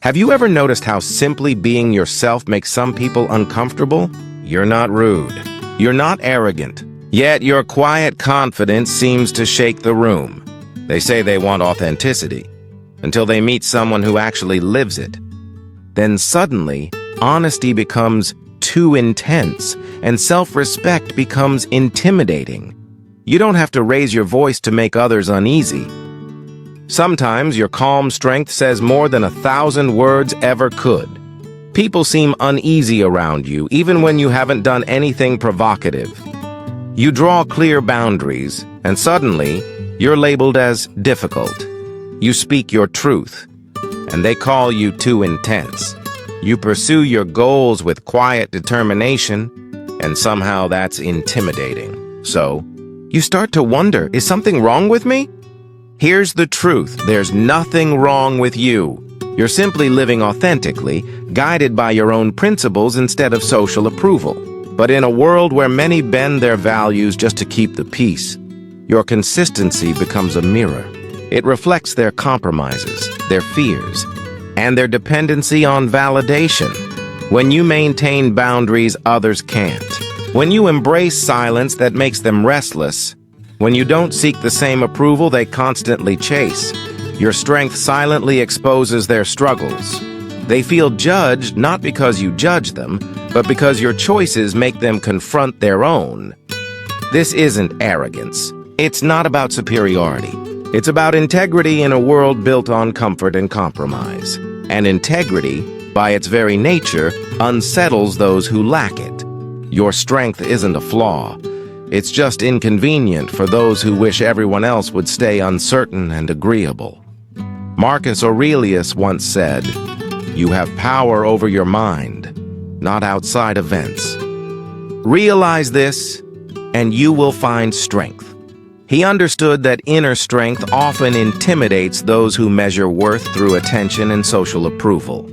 Have you ever noticed how simply being yourself makes some people uncomfortable? You're not rude. You're not arrogant. Yet your quiet confidence seems to shake the room. They say they want authenticity, until they meet someone who actually lives it. Then suddenly, honesty becomes too intense, and self-respect becomes intimidating. You don't have to raise your voice to make others uneasy. Sometimes your calm strength says more than 1,000 words ever could. People seem uneasy around you, even when you haven't done anything provocative. You draw clear boundaries, and suddenly, you're labeled as difficult. You speak your truth, and they call you too intense. You pursue your goals with quiet determination, and somehow that's intimidating. So, you start to wonder, is something wrong with me? Here's the truth. There's nothing wrong with you. You're simply living authentically, guided by your own principles instead of social approval. But in a world where many bend their values just to keep the peace, your consistency becomes a mirror. It reflects their compromises, their fears, and their dependency on validation. When you maintain boundaries others can't. When you embrace silence that makes them restless. When you don't seek the same approval they constantly chase. Your strength silently exposes their struggles. They feel judged not because you judge them, but because your choices make them confront their own. This isn't arrogance. It's not about superiority. It's about integrity in a world built on comfort and compromise. And integrity, by its very nature, unsettles those who lack it. Your strength isn't a flaw. It's just inconvenient for those who wish everyone else would stay uncertain and agreeable. Marcus Aurelius once said, "You have power over your mind, not outside events." Realize this, and you will find strength. He understood that inner strength often intimidates those who measure worth through attention and social approval.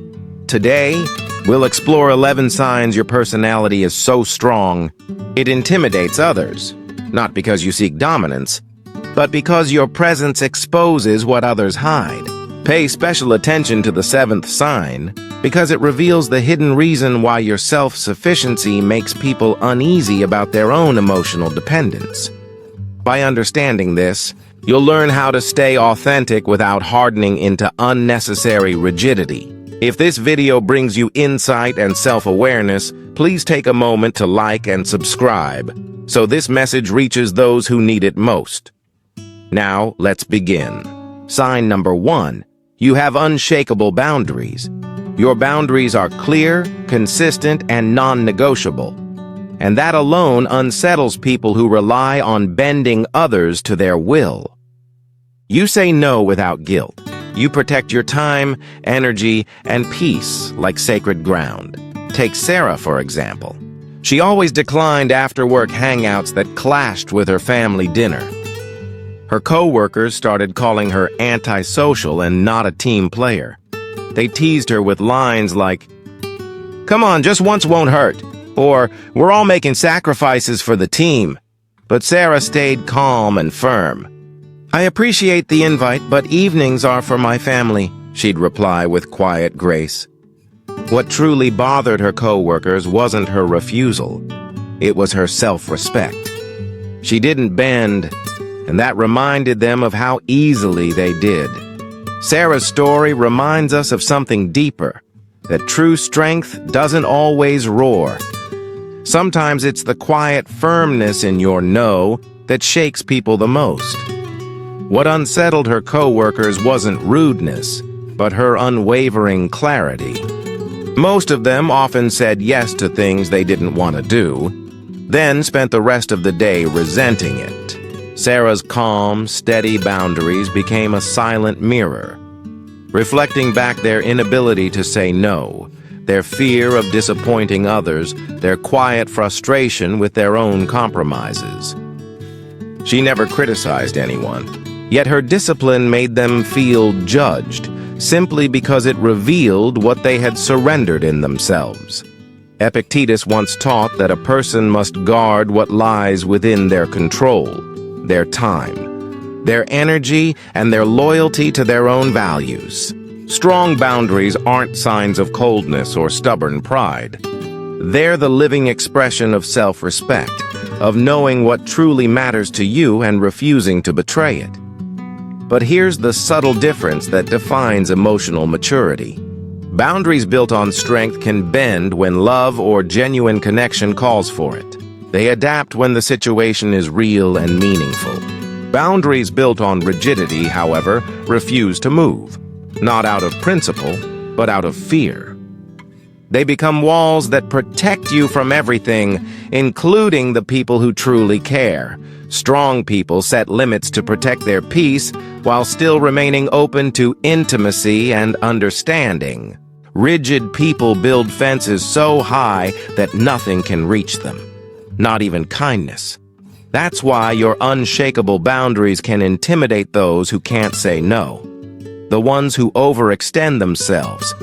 Today, we'll explore 11 signs your personality is so strong, it intimidates others, not because you seek dominance, but because your presence exposes what others hide. Pay special attention to the 7th sign, because it reveals the hidden reason why your self-sufficiency makes people uneasy about their own emotional dependence. By understanding this, you'll learn how to stay authentic without hardening into unnecessary rigidity. If this video brings you insight and self-awareness, please take a moment to like and subscribe, so this message reaches those who need it most. Now, let's begin. Sign number 1. You have unshakable boundaries. Your boundaries are clear, consistent, and non-negotiable. And that alone unsettles people who rely on bending others to their will. You say no without guilt. You protect your time, energy, and peace like sacred ground. Take Sarah, for example. She always declined after-work hangouts that clashed with her family dinner. Her co-workers started calling her antisocial and not a team player. They teased her with lines like, "Come on, just once won't hurt," or "We're all making sacrifices for the team." But Sarah stayed calm and firm. "I appreciate the invite, but evenings are for my family," she'd reply with quiet grace. What truly bothered her co-workers wasn't her refusal. It was her self-respect. She didn't bend, and that reminded them of how easily they did. Sarah's story reminds us of something deeper, that true strength doesn't always roar. Sometimes it's the quiet firmness in your no that shakes people the most. What unsettled her co-workers wasn't rudeness, but her unwavering clarity. Most of them often said yes to things they didn't want to do, then spent the rest of the day resenting it. Sarah's calm, steady boundaries became a silent mirror, reflecting back their inability to say no, their fear of disappointing others, their quiet frustration with their own compromises. She never criticized anyone, yet her discipline made them feel judged, simply because it revealed what they had surrendered in themselves. Epictetus once taught that a person must guard what lies within their control, their time, their energy, and their loyalty to their own values. Strong boundaries aren't signs of coldness or stubborn pride. They're the living expression of self-respect, of knowing what truly matters to you and refusing to betray it. But here's the subtle difference that defines emotional maturity. Boundaries built on strength can bend when love or genuine connection calls for it. They adapt when the situation is real and meaningful. Boundaries built on rigidity, however, refuse to move, not out of principle, but out of fear. They become walls that protect you from everything, including the people who truly care. Strong people set limits to protect their peace while still remaining open to intimacy and understanding. Rigid people build fences so high that nothing can reach them, not even kindness. That's why your unshakable boundaries can intimidate those who can't say no. The ones who overextend themselves,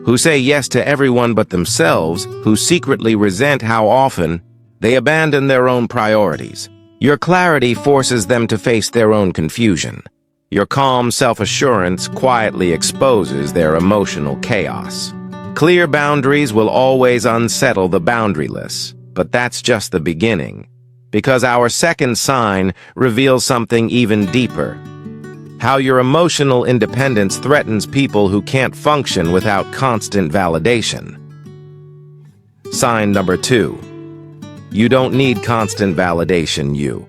who say yes to everyone but themselves, who secretly resent how often they abandon their own priorities. Your clarity forces them to face their own confusion. Your calm self-assurance quietly exposes their emotional chaos. Clear boundaries will always unsettle the boundaryless, but that's just the beginning, because our second sign reveals something even deeper. How your emotional independence threatens people who can't function without constant validation. Sign number 2. You don't need constant validation, you.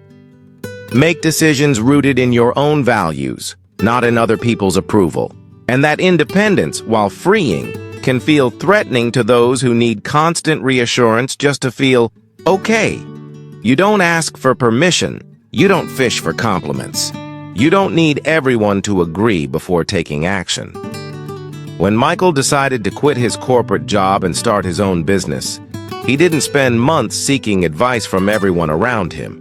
Make decisions rooted in your own values, not in other people's approval. And that independence, while freeing, can feel threatening to those who need constant reassurance just to feel okay. You don't ask for permission. You don't fish for compliments. You don't need everyone to agree before taking action. When Michael decided to quit his corporate job and start his own business, he didn't spend months seeking advice from everyone around him.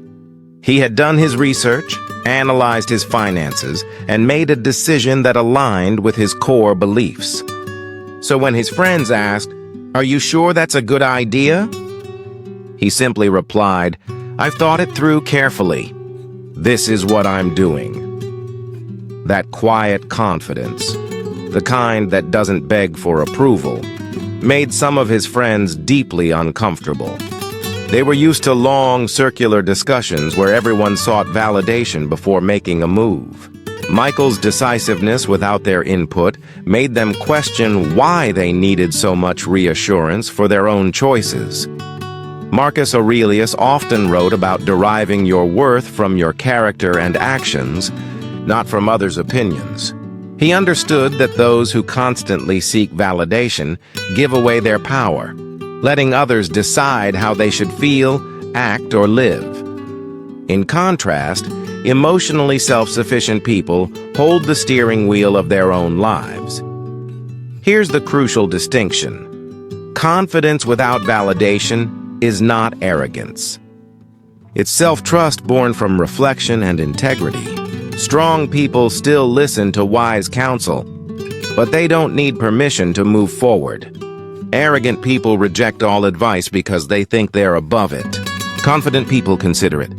He had done his research, analyzed his finances, and made a decision that aligned with his core beliefs. So when his friends asked, "Are you sure that's a good idea?" he simply replied, "I've thought it through carefully. This is what I'm doing." That quiet confidence, the kind that doesn't beg for approval, made some of his friends deeply uncomfortable. They were used to long, circular discussions where everyone sought validation before making a move. Michael's decisiveness without their input made them question why they needed so much reassurance for their own choices. Marcus Aurelius often wrote about deriving your worth from your character and actions, not from others' opinions. He understood that those who constantly seek validation give away their power, letting others decide how they should feel, act, or live. In contrast, emotionally self-sufficient people hold the steering wheel of their own lives. Here's the crucial distinction. Confidence without validation is not arrogance. It's self-trust born from reflection and integrity. Strong people still listen to wise counsel, but they don't need permission to move forward. Arrogant people reject all advice because they think they're above it. Confident people consider it,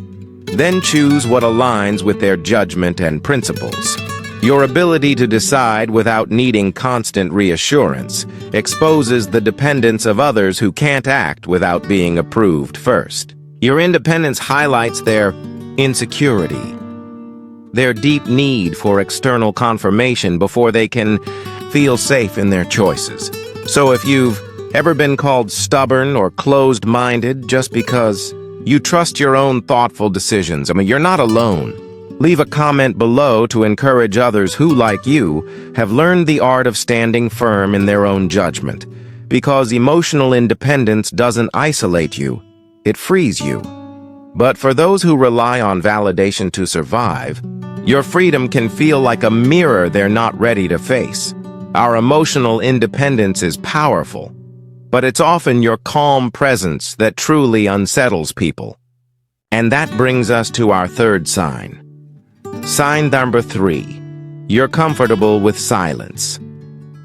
then choose what aligns with their judgment and principles. Your ability to decide without needing constant reassurance exposes the dependence of others who can't act without being approved first. Your independence highlights their insecurity, their deep need for external confirmation before they can feel safe in their choices. So if you've ever been called stubborn or closed-minded just because you trust your own thoughtful decisions, you're not alone. Leave a comment below to encourage others who, like you, have learned the art of standing firm in their own judgment. Because emotional independence doesn't isolate you, it frees you. But for those who rely on validation to survive, your freedom can feel like a mirror they're not ready to face. Our emotional independence is powerful, but it's often your calm presence that truly unsettles people. And that brings us to our third sign. Sign number 3. You're comfortable with silence.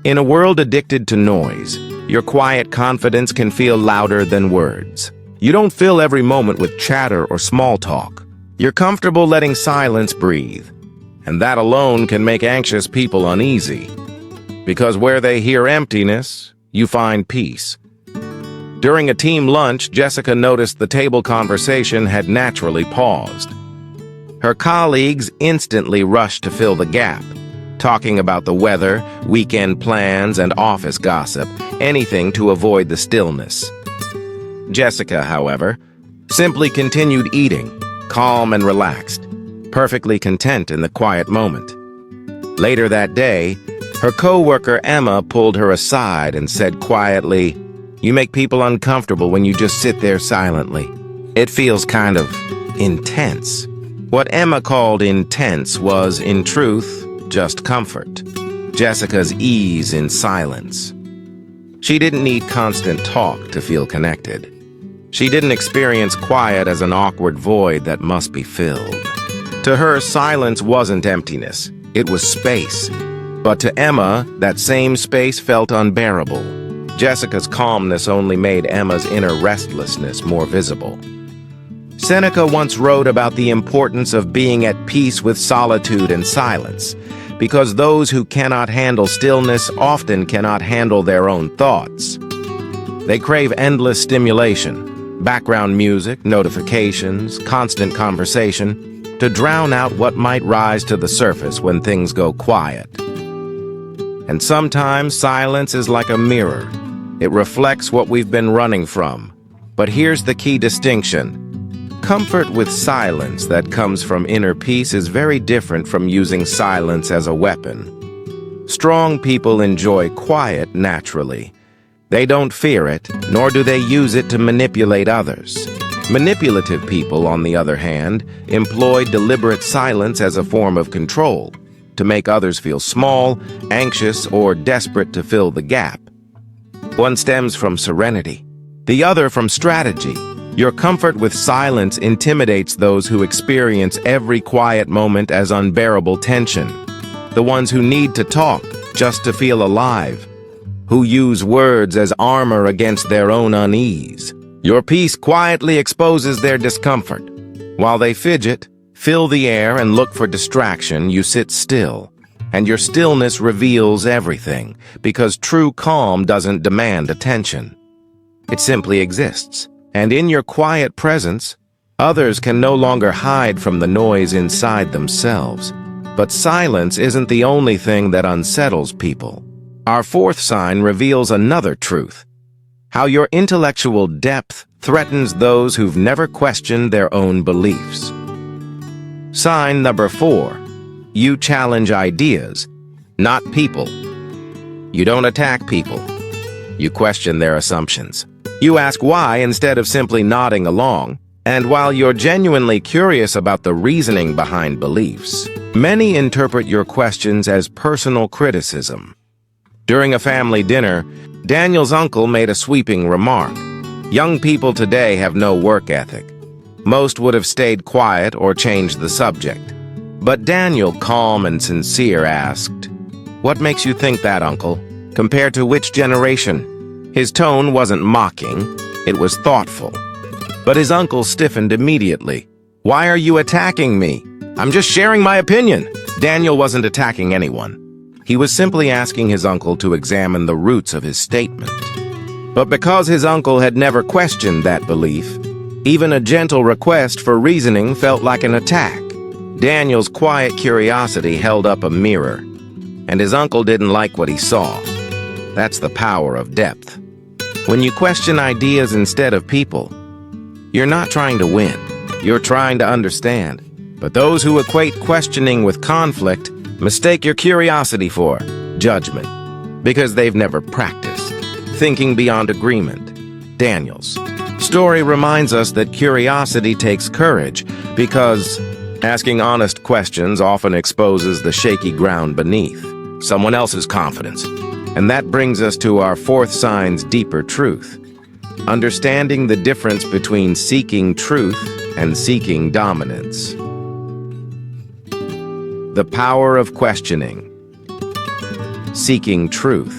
In a world addicted to noise, your quiet confidence can feel louder than words. You don't fill every moment with chatter or small talk. You're comfortable letting silence breathe, and that alone can make anxious people uneasy. because where they hear emptiness, you find peace. During a team lunch, Jessica noticed the table conversation had naturally paused. Her colleagues instantly rushed to fill the gap, talking about the weather, weekend plans, and office gossip, anything to avoid the stillness. Jessica, however, simply continued eating, calm and relaxed, perfectly content in the quiet moment. Later that day, her coworker Emma pulled her aside and said quietly, "You make people uncomfortable when you just sit there silently. It feels kind of intense." What Emma called intense was, in truth, just comfort. Jessica's ease in silence. She didn't need constant talk to feel connected. She didn't experience quiet as an awkward void that must be filled. To her, silence wasn't emptiness. It was space. But to Emma, that same space felt unbearable. Jessica's calmness only made Emma's inner restlessness more visible. Seneca once wrote about the importance of being at peace with solitude and silence, because those who cannot handle stillness often cannot handle their own thoughts. They crave endless stimulation, background music, notifications, constant conversation, to drown out what might rise to the surface when things go quiet. And sometimes silence is like a mirror. It reflects what we've been running from. But here's the key distinction. Comfort with silence that comes from inner peace is very different from using silence as a weapon. Strong people enjoy quiet naturally. They don't fear it, nor do they use it to manipulate others. Manipulative people, on the other hand, employ deliberate silence as a form of control, to make others feel small, anxious, or desperate to fill the gap. One stems from serenity, the other from strategy. Your comfort with silence intimidates those who experience every quiet moment as unbearable tension. The ones who need to talk just to feel alive, who use words as armor against their own unease. Your peace quietly exposes their discomfort. While they fidget, fill the air, and look for distraction, you sit still. And your stillness reveals everything, because true calm doesn't demand attention. It simply exists. And in your quiet presence, others can no longer hide from the noise inside themselves. But silence isn't the only thing that unsettles people. Our fourth sign reveals another truth: how your intellectual depth threatens those who've never questioned their own beliefs. Sign number 4. You challenge ideas, not people. You don't attack people. You question their assumptions. You ask why instead of simply nodding along. And while you're genuinely curious about the reasoning behind beliefs, many interpret your questions as personal criticism. During a family dinner, Daniel's uncle made a sweeping remark. Young people today have no work ethic. Most would have stayed quiet or changed the subject. But Daniel, calm and sincere, asked, "What makes you think that, Uncle? Compared to which generation?" His tone wasn't mocking, it was thoughtful. But his uncle stiffened immediately. "Why are you attacking me? I'm just sharing my opinion." Daniel wasn't attacking anyone. He was simply asking his uncle to examine the roots of his statement. But because his uncle had never questioned that belief, even a gentle request for reasoning felt like an attack. Daniel's quiet curiosity held up a mirror, and his uncle didn't like what he saw. That's the power of depth. When you question ideas instead of people, you're not trying to win, you're trying to understand. But those who equate questioning with conflict mistake your curiosity for judgment, because they've never practiced thinking beyond agreement. Daniel's story reminds us that curiosity takes courage, because asking honest questions often exposes the shaky ground beneath, someone else's confidence. And that brings us to our fourth sign's deeper truth: understanding the difference between seeking truth and seeking dominance. The power of questioning. Seeking truth.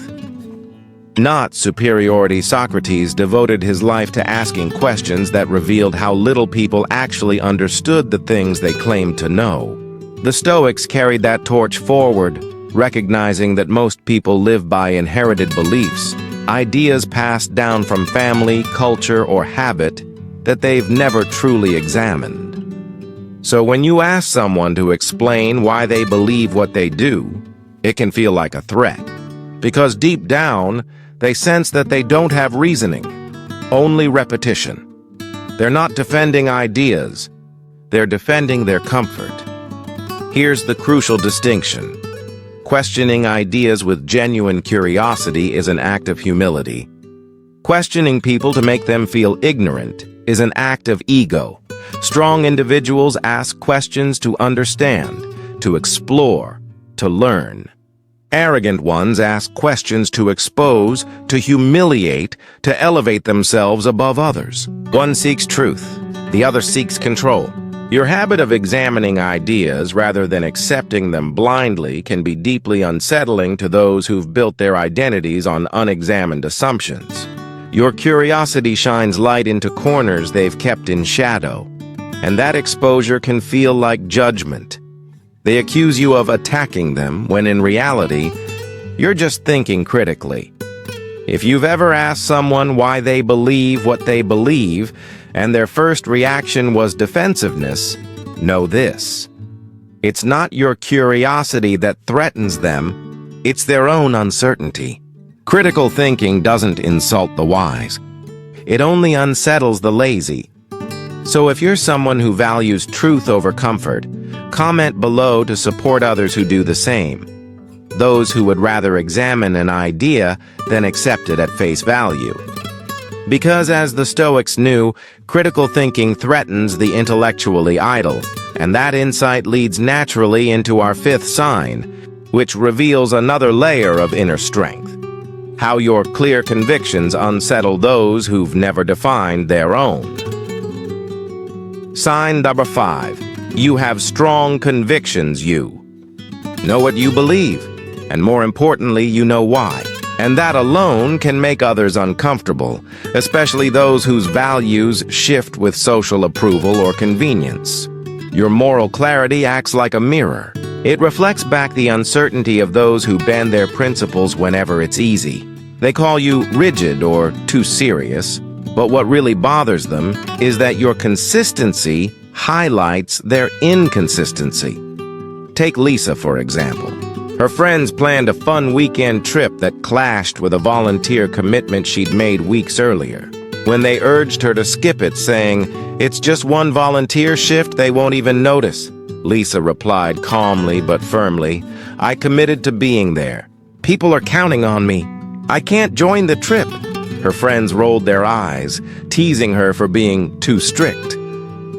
Not superiority. Socrates devoted his life to asking questions that revealed how little people actually understood the things they claimed to know. The Stoics carried that torch forward, recognizing that most people live by inherited beliefs, ideas passed down from family, culture, or habit that they've never truly examined. So when you ask someone to explain why they believe what they do, it can feel like a threat, because deep down, they sense that they don't have reasoning, only repetition. They're not defending ideas, they're defending their comfort. Here's the crucial distinction. Questioning ideas with genuine curiosity is an act of humility. Questioning people to make them feel ignorant is an act of ego. Strong individuals ask questions to understand, to explore, to learn. Arrogant ones ask questions to expose, to humiliate, to elevate themselves above others. One seeks truth, the other seeks control. Your habit of examining ideas rather than accepting them blindly can be deeply unsettling to those who've built their identities on unexamined assumptions. Your curiosity shines light into corners they've kept in shadow, and that exposure can feel like judgment. They accuse you of attacking them when in reality, you're just thinking critically. If you've ever asked someone why they believe what they believe, and their first reaction was defensiveness, know this. It's not your curiosity that threatens them, it's their own uncertainty. Critical thinking doesn't insult the wise. It only unsettles the lazy. So if you're someone who values truth over comfort, comment below to support others who do the same. Those who would rather examine an idea than accept it at face value. Because as the Stoics knew, critical thinking threatens the intellectually idle, and that insight leads naturally into our fifth sign, which reveals another layer of inner strength. How your clear convictions unsettle those who've never defined their own. Sign number 5. You have strong convictions, you know what you believe, and more importantly, you know why. And that alone can make others uncomfortable, especially those whose values shift with social approval or convenience. Your moral clarity acts like a mirror. It reflects back the uncertainty of those who bend their principles whenever it's easy. They call you rigid or too serious, but what really bothers them is that your consistency highlights their inconsistency. Take Lisa, for example. Her friends planned a fun weekend trip that clashed with a volunteer commitment she'd made weeks earlier. When they urged her to skip it, saying, "It's just one volunteer shift, they won't even notice," Lisa replied calmly but firmly, "I committed to being there. People are counting on me. I can't join the trip." Her friends rolled their eyes, teasing her for being too strict.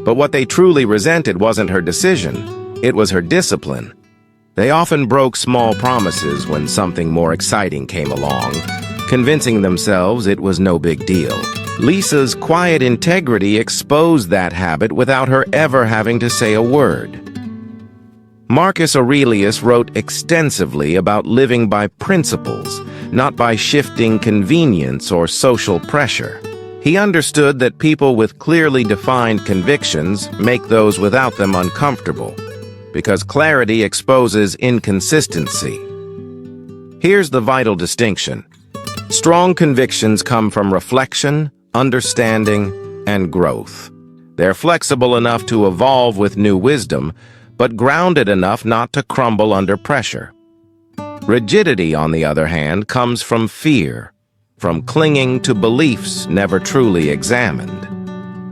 But what they truly resented wasn't her decision, it was her discipline. They often broke small promises when something more exciting came along, convincing themselves it was no big deal. Lisa's quiet integrity exposed that habit without her ever having to say a word. Marcus Aurelius wrote extensively about living by principles, not by shifting convenience or social pressure. He understood that people with clearly defined convictions make those without them uncomfortable, because clarity exposes inconsistency. Here's the vital distinction. Strong convictions come from reflection, understanding, and growth. They're flexible enough to evolve with new wisdom, but grounded enough not to crumble under pressure. Rigidity, on the other hand, comes from fear, from clinging to beliefs never truly examined.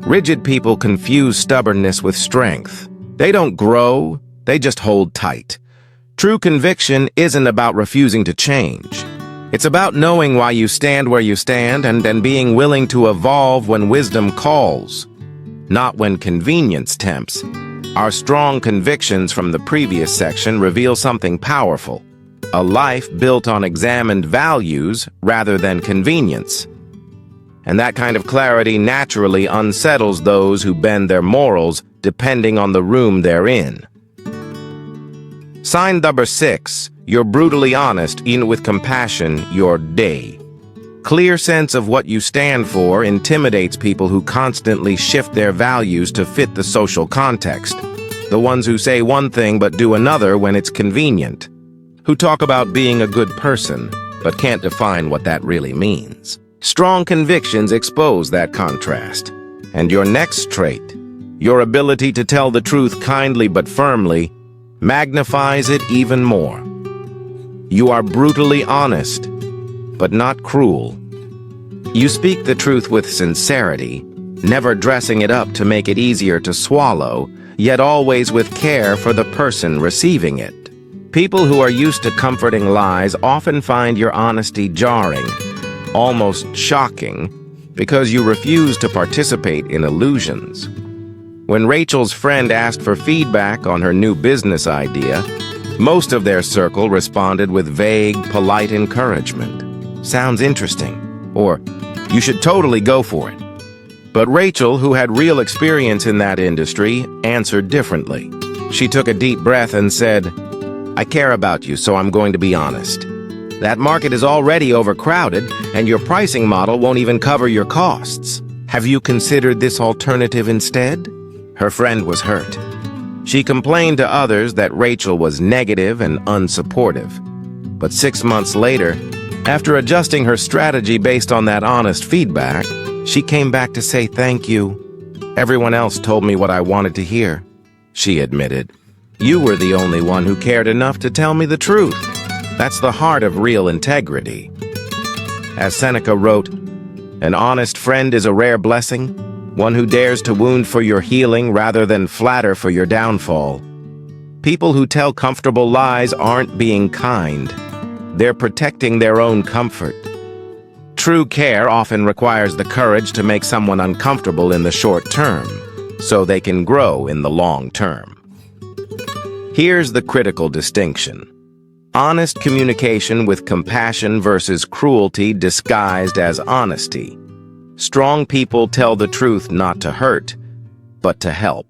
Rigid people confuse stubbornness with strength. They don't grow, they just hold tight. True conviction isn't about refusing to change. It's about knowing why you stand where you stand and being willing to evolve when wisdom calls, not when convenience tempts. Our strong convictions from the previous section reveal something powerful. A life built on examined values rather than convenience. And that kind of clarity naturally unsettles those who bend their morals depending on the room they're in. Sign number 6. You're brutally honest, even with compassion, your day. Clear sense of what you stand for intimidates people who constantly shift their values to fit the social context. The ones who say one thing but do another when it's convenient. who talk about being a good person, but can't define what that really means. Strong convictions expose that contrast. And your next trait, your ability to tell the truth kindly but firmly, magnifies it even more. You are brutally honest, but not cruel. You speak the truth with sincerity, never dressing it up to make it easier to swallow, yet always with care for the person receiving it. People who are used to comforting lies often find your honesty jarring, almost shocking, because you refuse to participate in illusions. When Rachel's friend asked for feedback on her new business idea, most of their circle responded with vague, polite encouragement. "Sounds interesting," or "You should totally go for it." But Rachel, who had real experience in that industry, answered differently. She took a deep breath and said, "I care about you, so I'm going to be honest. That market is already overcrowded, and your pricing model won't even cover your costs. Have you considered this alternative instead?" Her friend was hurt. She complained to others that Rachel was negative and unsupportive. But 6 months later, after adjusting her strategy based on that honest feedback, she came back to say thank you. "Everyone else told me what I wanted to hear," she admitted. "You were the only one who cared enough to tell me the truth." That's the heart of real integrity. As Seneca wrote, "An honest friend is a rare blessing, one who dares to wound for your healing rather than flatter for your downfall." People who tell comfortable lies aren't being kind. They're protecting their own comfort. True care often requires the courage to make someone uncomfortable in the short term, so they can grow in the long term. Here's the critical distinction. Honest communication with compassion versus cruelty disguised as honesty. Strong people tell the truth not to hurt, but to help.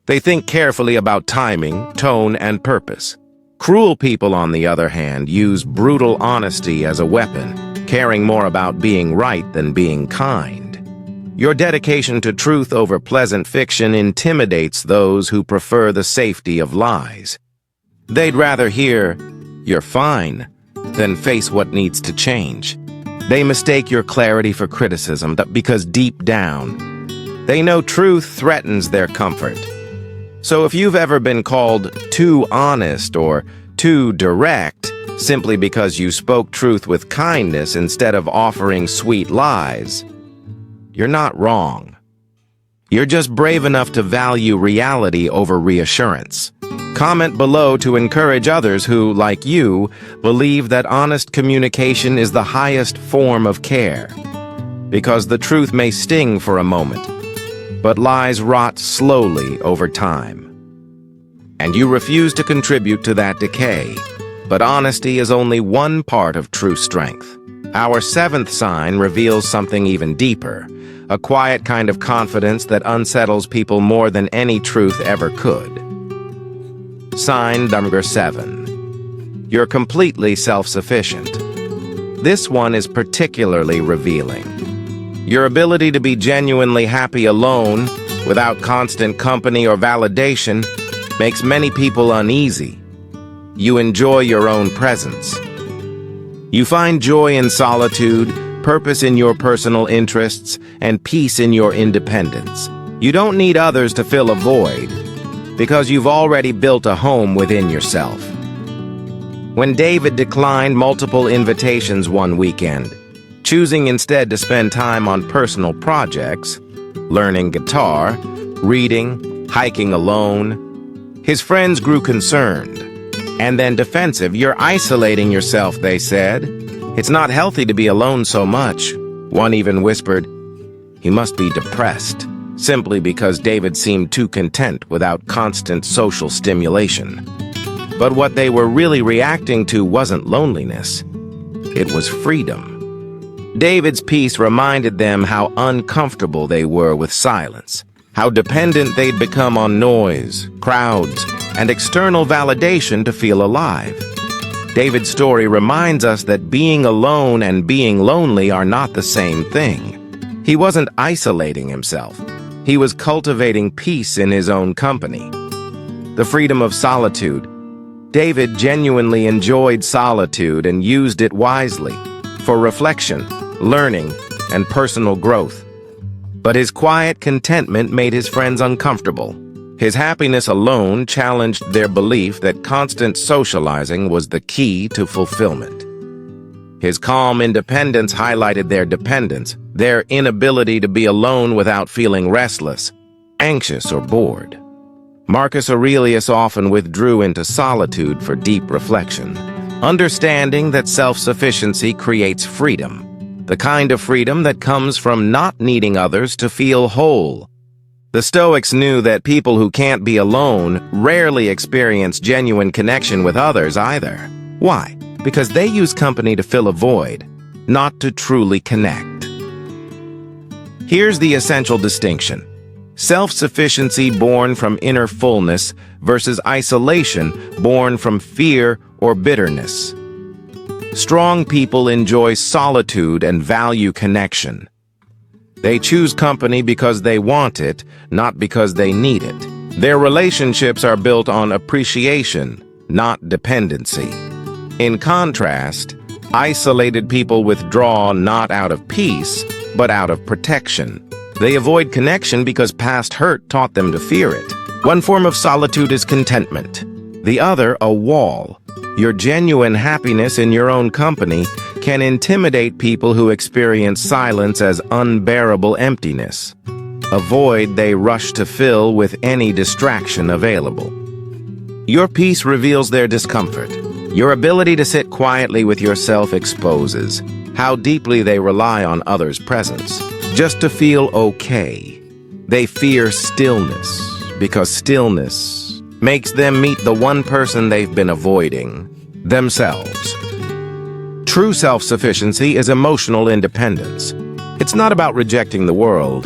They think carefully about timing, tone, and purpose. Cruel people, on the other hand, use brutal honesty as a weapon, caring more about being right than being kind. Your dedication to truth over pleasant fiction intimidates those who prefer the safety of lies. They'd rather hear, "You're fine," than face what needs to change. They mistake your clarity for criticism because deep down, they know truth threatens their comfort. So if you've ever been called too honest or too direct simply because you spoke truth with kindness instead of offering sweet lies, you're not wrong. You're just brave enough to value reality over reassurance. Comment below to encourage others who, like you, believe that honest communication is the highest form of care. Because the truth may sting for a moment, but lies rot slowly over time. And you refuse to contribute to that decay. But honesty is only one part of true strength. Our seventh sign reveals something even deeper, a quiet kind of confidence that unsettles people more than any truth ever could. Sign number 7. You're completely self-sufficient. This one is particularly revealing. Your ability to be genuinely happy alone, without constant company or validation, makes many people uneasy. You enjoy your own presence. You find joy in solitude, purpose in your personal interests, and peace in your independence. You don't need others to fill a void, because you've already built a home within yourself. When David declined multiple invitations one weekend, choosing instead to spend time on personal projects, learning guitar, reading, hiking alone, his friends grew concerned. And then defensive. "You're isolating yourself," they said. "It's not healthy to be alone so much." One even whispered, "He must be depressed," simply because David seemed too content without constant social stimulation. But what they were really reacting to wasn't loneliness. It was freedom. David's peace reminded them how uncomfortable they were with silence, how dependent they'd become on noise, crowds, and external validation to feel alive. David's story reminds us that being alone and being lonely are not the same thing. He wasn't isolating himself. He was cultivating peace in his own company. The freedom of solitude, David genuinely enjoyed solitude and used it wisely for reflection, learning, and personal growth. But his quiet contentment made his friends uncomfortable. His happiness alone challenged their belief that constant socializing was the key to fulfillment. His calm independence highlighted their dependence, their inability to be alone without feeling restless, anxious, or bored. Marcus Aurelius often withdrew into solitude for deep reflection, understanding that self-sufficiency creates freedom, the kind of freedom that comes from not needing others to feel whole. The Stoics knew that people who can't be alone rarely experience genuine connection with others either. Why? Because they use company to fill a void, not to truly connect. Here's the essential distinction. Self-sufficiency born from inner fullness versus isolation born from fear or bitterness. Strong people enjoy solitude and value connection. They choose company because they want it, not because they need it. Their relationships are built on appreciation, not dependency. In contrast, isolated people withdraw not out of peace, but out of protection. They avoid connection because past hurt taught them to fear it. One form of solitude is contentment, the other a wall. Your genuine happiness in your own company can intimidate people who experience silence as unbearable emptiness, a void they rush to fill with any distraction available. Your peace reveals their discomfort. Your ability to sit quietly with yourself exposes how deeply they rely on others' presence just to feel okay. They fear stillness because stillness makes them meet the one person they've been avoiding, themselves. True self-sufficiency is emotional independence. It's not about rejecting the world.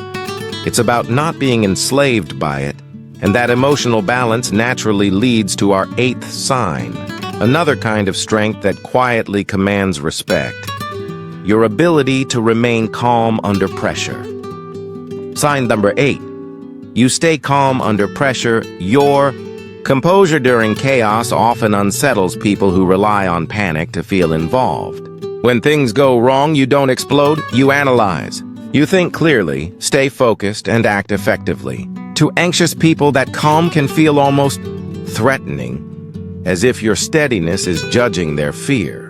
It's about not being enslaved by it, and that emotional balance naturally leads to our 8th sign, another kind of strength that quietly commands respect. Your ability to remain calm under pressure. Sign number 8. You stay calm under pressure. Your composure during chaos often unsettles people who rely on panic to feel involved. When things go wrong, you don't explode, you analyze. You think clearly, stay focused, and act effectively. To anxious people, that calm can feel almost threatening, as if your steadiness is judging their fear.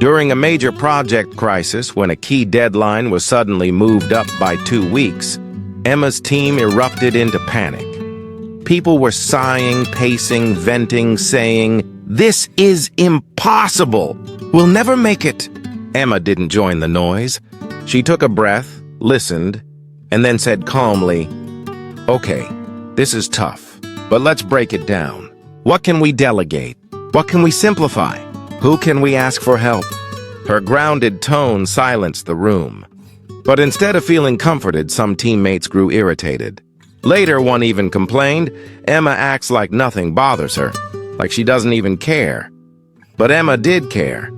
During a major project crisis, when a key deadline was suddenly moved up by 2 weeks, Emma's team erupted into panic. People were sighing, pacing, venting, saying, "This is impossible! We'll never make it!" Emma didn't join the noise. She took a breath, listened, and then said calmly, "Okay, this is tough, but let's break it down. What can we delegate? What can we simplify? Who can we ask for help?" Her grounded tone silenced the room. But instead of feeling comforted, some teammates grew irritated. Later, one even complained, "Emma acts like nothing bothers her, like she doesn't even care." But Emma did care.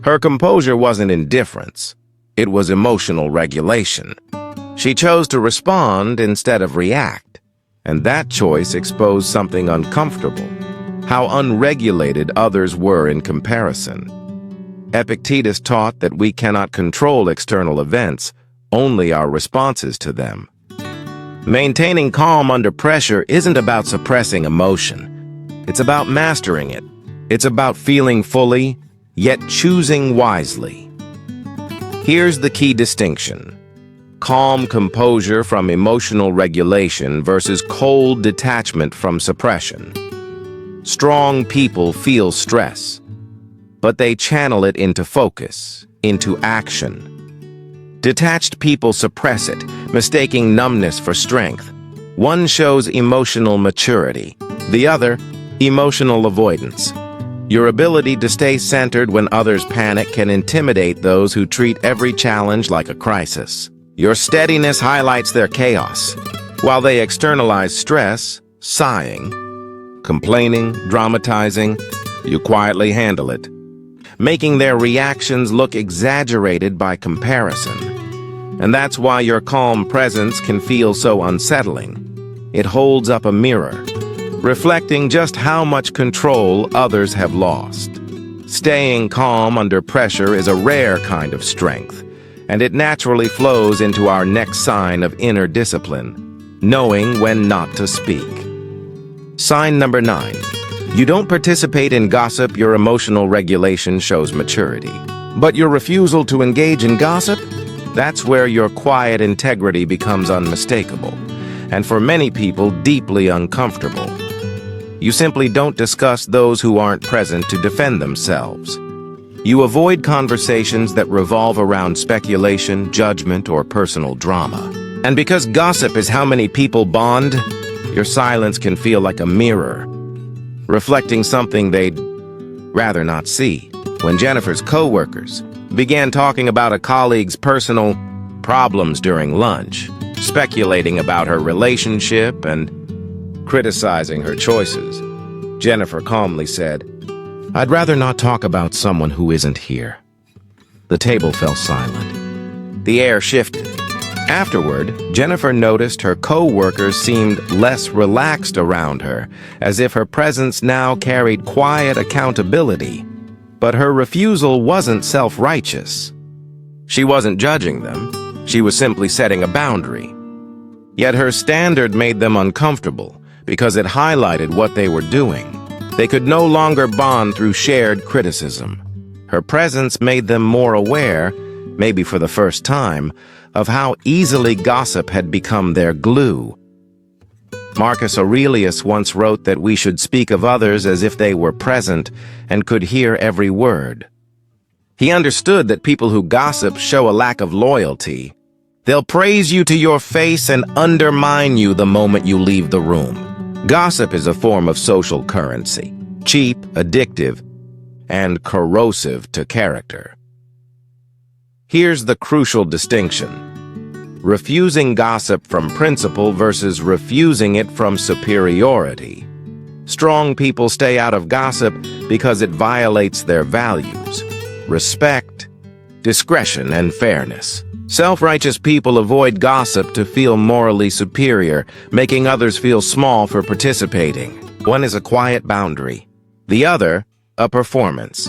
Her composure wasn't indifference. It was emotional regulation. She chose to respond instead of react, and that choice exposed something uncomfortable: how unregulated others were in comparison. Epictetus taught that we cannot control external events, only our responses to them. Maintaining calm under pressure isn't about suppressing emotion. It's about mastering it. It's about feeling fully, yet choosing wisely. Here's the key distinction: calm composure from emotional regulation versus cold detachment from suppression. Strong people feel stress, but they channel it into focus, into action. Detached people suppress it, mistaking numbness for strength. One shows emotional maturity, the other, emotional avoidance. Your ability to stay centered when others panic can intimidate those who treat every challenge like a crisis. Your steadiness highlights their chaos, while they externalize stress, sighing, complaining, dramatizing. You quietly handle it, making their reactions look exaggerated by comparison. And that's why your calm presence can feel so unsettling. It holds up a mirror, reflecting just how much control others have lost. Staying calm under pressure is a rare kind of strength, and it naturally flows into our next sign of inner discipline, knowing when not to speak. Sign number 9. You don't participate in gossip. Your emotional regulation shows maturity. But your refusal to engage in gossip? That's where your quiet integrity becomes unmistakable, and for many people, deeply uncomfortable. You simply don't discuss those who aren't present to defend themselves. You avoid conversations that revolve around speculation, judgment, or personal drama. And because gossip is how many people bond, your silence can feel like a mirror, reflecting something they'd rather not see. When Jennifer's co-workers began talking about a colleague's personal problems during lunch, speculating about her relationship and criticizing her choices, Jennifer calmly said, "I'd rather not talk about someone who isn't here." The table fell silent. The air shifted. Afterward, Jennifer noticed her co-workers seemed less relaxed around her, as if her presence now carried quiet accountability. But her refusal wasn't self-righteous. She wasn't judging them. She was simply setting a boundary. Yet her standard made them uncomfortable because it highlighted what they were doing. They could no longer bond through shared criticism. Her presence made them more aware, maybe for the first time, of how easily gossip had become their glue. Marcus Aurelius once wrote that we should speak of others as if they were present and could hear every word. He understood that people who gossip show a lack of loyalty. They'll praise you to your face and undermine you the moment you leave the room. Gossip is a form of social currency, cheap, addictive, and corrosive to character. Here's the crucial distinction: refusing gossip from principle versus refusing it from superiority. Strong people stay out of gossip because it violates their values: respect, discretion, and fairness. Self-righteous people avoid gossip to feel morally superior, making others feel small for participating. One is a quiet boundary, the other, a performance.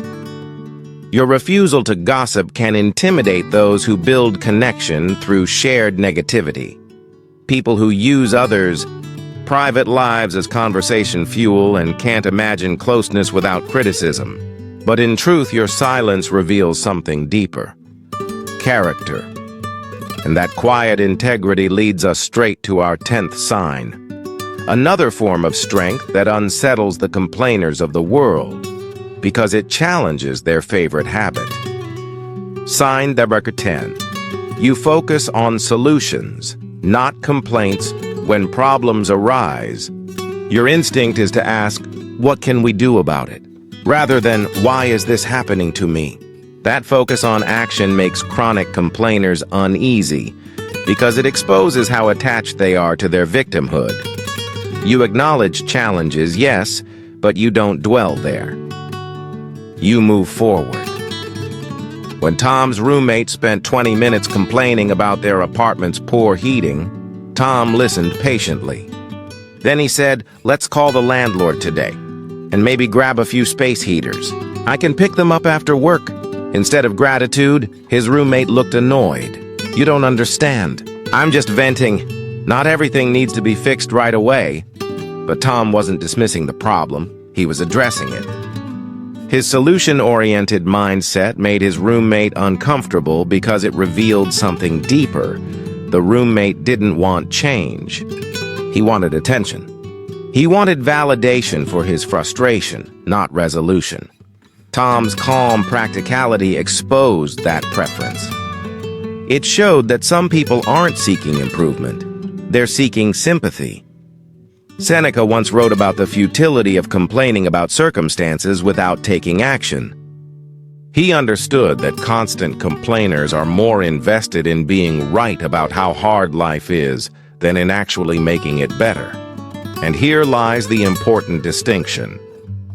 Your refusal to gossip can intimidate those who build connection through shared negativity. People who use others' private lives as conversation fuel and can't imagine closeness without criticism. But in truth, your silence reveals something deeper: character. And that quiet integrity leads us straight to our 10th sign. Another form of strength that unsettles the complainers of the world, because it challenges their favorite habit. Sign number 10. You focus on solutions, not complaints, when problems arise. Your instinct is to ask, what can we do about it? Rather than, why is this happening to me? That focus on action makes chronic complainers uneasy because it exposes how attached they are to their victimhood. You acknowledge challenges, yes, but you don't dwell there. You move forward. When Tom's roommate spent 20 minutes complaining about their apartment's poor heating, Tom listened patiently. Then he said, "Let's call the landlord today, and maybe grab a few space heaters. I can pick them up after work." Instead of gratitude, his roommate looked annoyed. "You don't understand. I'm just venting. Not everything needs to be fixed right away." But Tom wasn't dismissing the problem. He was addressing it. His solution-oriented mindset made his roommate uncomfortable because it revealed something deeper. The roommate didn't want change. He wanted attention. He wanted validation for his frustration, not resolution. Tom's calm practicality exposed that preference. It showed that some people aren't seeking improvement. They're seeking sympathy. Seneca once wrote about the futility of complaining about circumstances without taking action. He understood that constant complainers are more invested in being right about how hard life is than in actually making it better. And here lies the important distinction.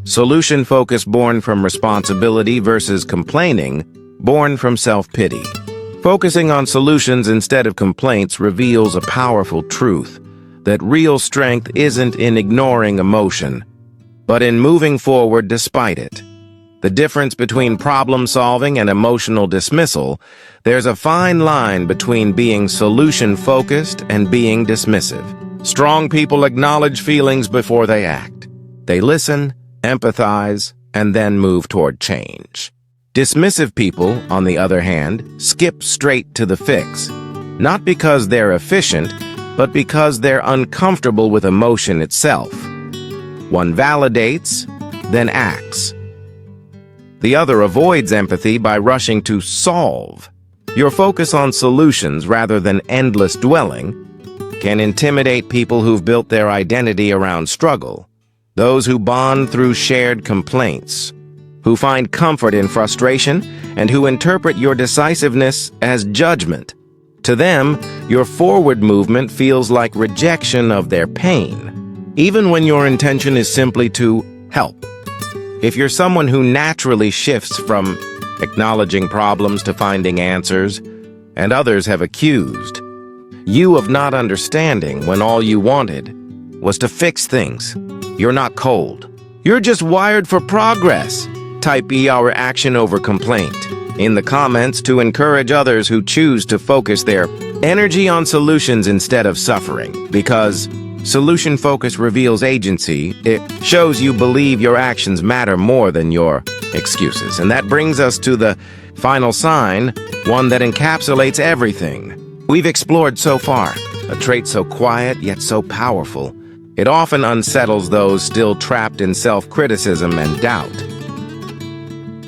Solution focus born from responsibility versus complaining born from self-pity. Focusing on solutions instead of complaints reveals a powerful truth. that real strength isn't in ignoring emotion, but in moving forward despite it. The difference between problem-solving and emotional dismissal, there's a fine line between being solution-focused and being dismissive. Strong people acknowledge feelings before they act. They listen, empathize, and then move toward change. Dismissive people, on the other hand, skip straight to the fix, not because they're efficient, but because they're uncomfortable with emotion itself. One validates, then acts. The other avoids empathy by rushing to solve. Your focus on solutions rather than endless dwelling can intimidate people who've built their identity around struggle, those who bond through shared complaints, who find comfort in frustration, and who interpret your decisiveness as judgment. To them, your forward movement feels like rejection of their pain, even when your intention is simply to help. If you're someone who naturally shifts from acknowledging problems to finding answers, and others have accused you of not understanding when all you wanted was to fix things, you're not cold. You're just wired for progress. Type our action over complaint in the comments to encourage others who choose to focus their energy on solutions instead of suffering, because solution focus reveals agency. It shows you believe your actions matter more than your excuses. And that brings us to the final sign, one that encapsulates everything we've explored so far, a trait so quiet yet so powerful. It often unsettles those still trapped in self-criticism and doubt.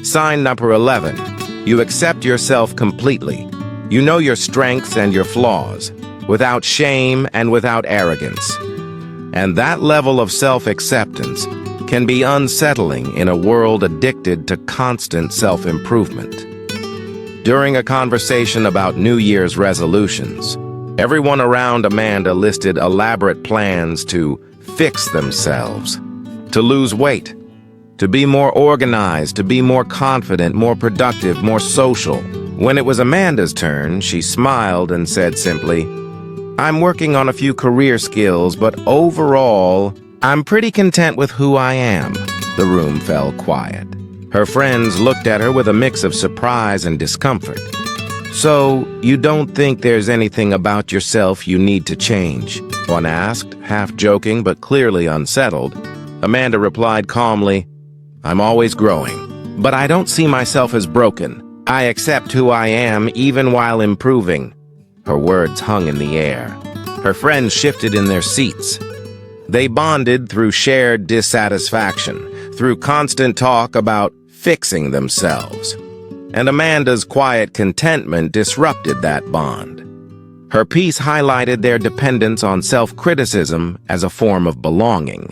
Sign number 11. You accept yourself completely. You know your strengths and your flaws, without shame and without arrogance. And that level of self-acceptance can be unsettling in a world addicted to constant self-improvement. During a conversation about New Year's resolutions, everyone around Amanda listed elaborate plans to fix themselves, to lose weight, to be more organized, to be more confident, more productive, more social. When it was Amanda's turn, she smiled and said simply, "I'm working on a few career skills, but overall, I'm pretty content with who I am." The room fell quiet. Her friends looked at her with a mix of surprise and discomfort. "So, you don't think there's anything about yourself you need to change?" one asked, half joking but clearly unsettled. Amanda replied calmly, "I'm always growing, but I don't see myself as broken. I accept who I am even while improving." Her words hung in the air. Her friends shifted in their seats. They bonded through shared dissatisfaction, through constant talk about fixing themselves. And Amanda's quiet contentment disrupted that bond. Her piece highlighted their dependence on self-criticism as a form of belonging.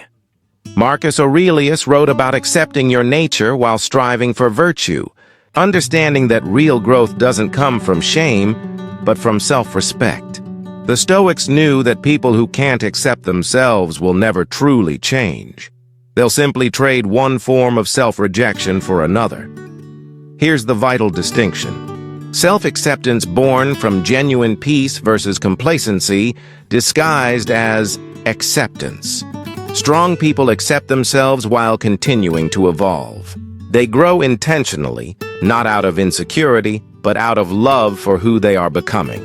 Marcus Aurelius wrote about accepting your nature while striving for virtue, understanding that real growth doesn't come from shame, but from self-respect. The Stoics knew that people who can't accept themselves will never truly change. They'll simply trade one form of self-rejection for another. Here's the vital distinction. Self-acceptance born from genuine peace versus complacency disguised as acceptance. Strong people accept themselves while continuing to evolve. They grow intentionally, not out of insecurity, but out of love for who they are becoming.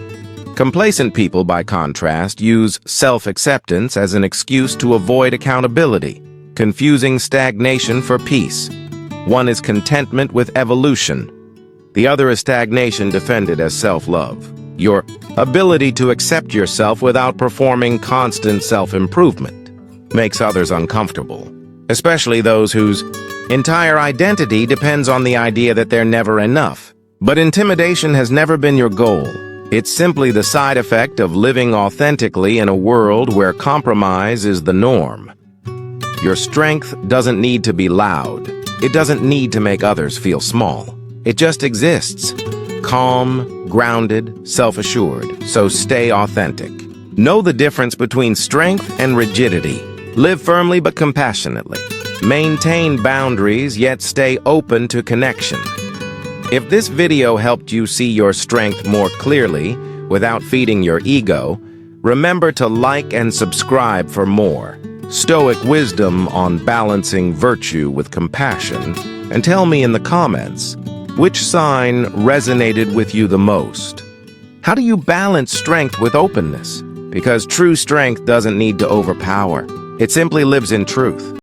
Complacent people, by contrast, use self-acceptance as an excuse to avoid accountability, confusing stagnation for peace. One is contentment with evolution. The other is stagnation defended as self-love. Your ability to accept yourself without performing constant self-improvement makes others uncomfortable, especially those whose entire identity depends on the idea that they're never enough. But intimidation has never been your goal. It's simply the side effect of living authentically in a world where compromise is the norm. Your strength doesn't need to be loud. It doesn't need to make others feel small. It just exists. Calm, grounded, self-assured. So stay authentic. Know the difference between strength and rigidity. Live firmly but compassionately. Maintain boundaries, yet stay open to connection. If this video helped you see your strength more clearly without feeding your ego, Remember to like and subscribe for more Stoic wisdom on balancing virtue with compassion, and tell me in the comments, which sign resonated with you the most? How do you balance strength with openness? Because true strength doesn't need to overpower. It simply lives in truth.